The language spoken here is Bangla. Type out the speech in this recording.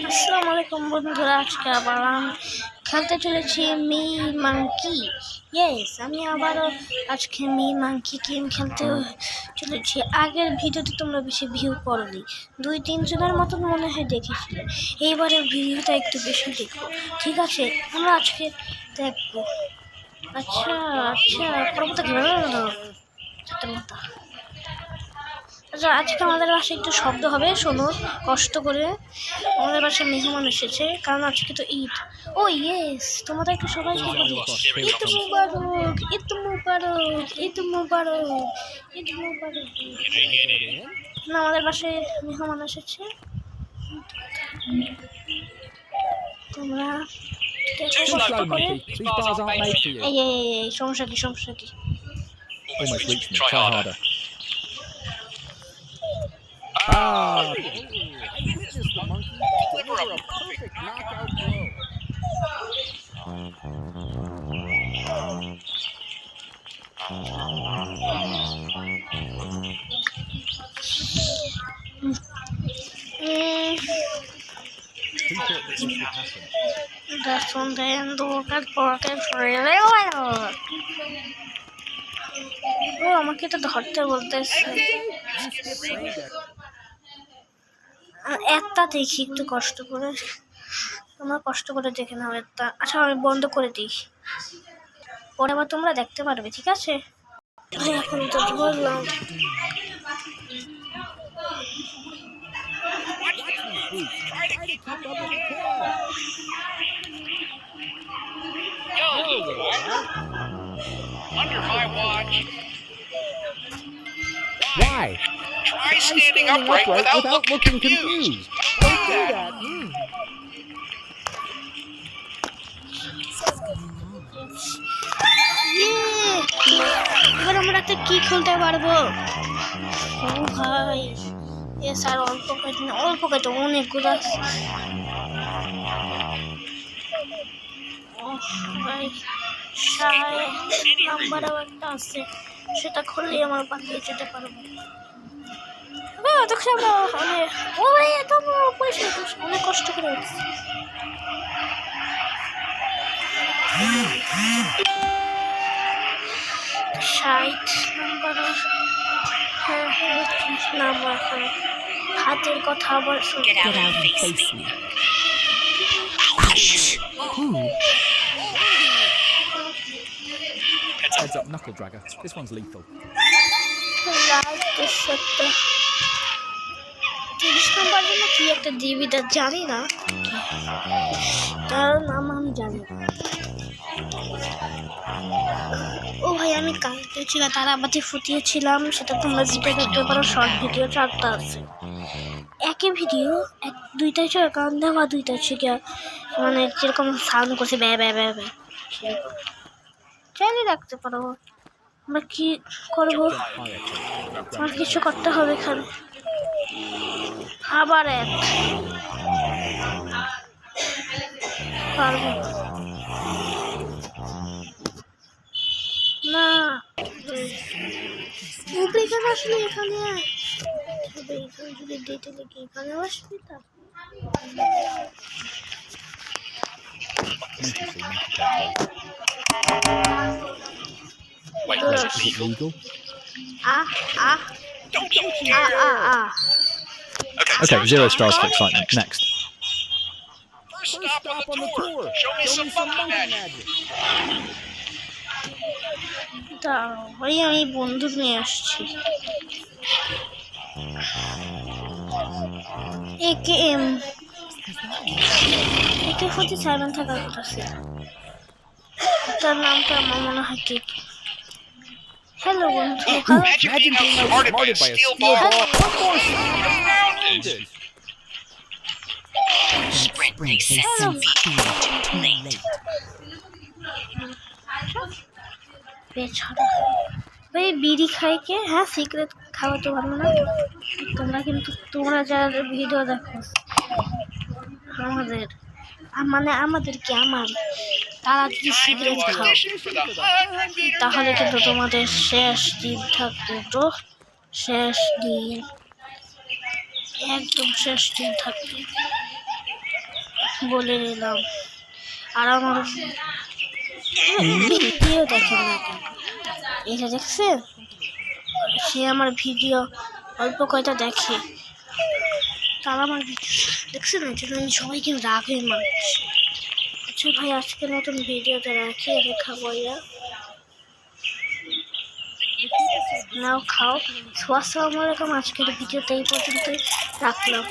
আসসালামু আলাইকুম বন্ধুরা, আজকে আবার আমি খেলতে চলেছি মি মাঙ্কি। আমি আবারও আজকে মি মাঙ্কি গেম খেলতে চলেছি। আগের ভিডিওতে তোমরা বেশি ভিউ করনি, 2-3 জনের মতন মনে হয় দেখেছিলে। এইবারের ভিডিওটা একটু বেশি দেখো, ঠিক আছে? আমরা আজকে দেখবো। আচ্ছা আচ্ছা করবো তো আচ্ছা, আজকে আমাদের বাসায় একটু শব্দ হবে, শোনো কষ্ট করে। আমাদের বাসায় মেহমান এসেছে, কারণ আজকে তো ঈদ। ও ইয়েস, তোমাদের একটু সবাইকে বলি ঈদ মুবারক, ঈদ মুবারক, ঈদ মুবারক, ঈদ মুবারক। না, আমাদের বাসায় মেহমান এসেছে, তোমরা এই সমস্যা কি? Almost reached me. Try harder. I witnessed the monkey deliver a perfect knockout blow. Who thought that this would happen? That's when they end the workout podcast really well. ও আমাকে তো ধরতে বলতেছে। একটা দেখি একটু কষ্ট করে, তোমরা কষ্ট করে দেখে নাও একটা। আচ্ছা, আমি বন্ধ করে দিই, পরে আবার তোমরা দেখতে পারবে, ঠিক আছে? এখন তো বললাম Under my watch. Why? Try standing upright without looking confused. Don't do that. এবার আমরা একটা কি খেলতে পারবো? ও ভাই, স্যার অল্প কেটে অনেকগুলো ভাই। নাম্বারও একটা আছে, সেটা খুললে আমার বাকি যেতে পারবো। অনেক কষ্ট করে নাম্বার হাতের কথা আবার Heads up, knuckle dragger. This one's lethal. 30 নম্বর জন্য কি একটা দিবি তা জানি না, তার নাম আমি জানি না। ও ভাই, আমি কালকে ছিল তারাবাতি ফুটিয়েছিলাম, সেটা তোমরা ভিডিও দেখতে পারো। শর্ট ভিডিও 4টা আছে, একই ভিডিও 2টা হচ্ছে গান দেওয়া, 2টা হচ্ছে মানে যেরকম সাউন্ড করছে ব্যা ব্যা ব্যা ব্যা, সেরকম চাইলে রাখতে পারো। আমরা কি করবো? আমার কিছু করতে হবে এখানে। আবার পারবো না, এখানে আসলে এখানে যদি দিতে লেগে এখানে আসবি তা Legal? Okay, 0 stars for excitement. Next. First stop on the tour. Show me some monkey magic. ভাই, আমি বন্ধু নিয়ে আসছি। AK47 থাকার কথা ছিল, তার নামটা আমার মনে হয় কি। হ্যালো বন্ধু, Imagine being outsmarted by a steel ball. One more rounded. Sprint 7 feet too late. ভাই বিড়ি খাই কে? হ্যাঁ, সিগারেট খাওয়া তো ভালো না। তোমরা যারা ভিডিও দেখো আমাদের কি আমার তারা যদি সিগারেট খাও তাহলে কিন্তু তোমাদের শেষ দিন থাকবে তো। শেষ দিন, একদম শেষ দিন থাকবে বলে নিলাম। আর আমার ভিডিও দেখেন না কেন? এটা দেখছেন? সে আমার ভিডিও অল্প কয়টা দেখে, তারা আমার ভিডিও দেখছেন না, জন্য আমি সবাইকে রাগ হয়ে মারছি। আচ্ছা ভাই, আজকের মতন ভিডিওটা রাখি, দেখা বইয়া নাও খাও। আসসালামু আলাইকুম, আজকের ভিডিওটা এই পর্যন্তই রাখলাম।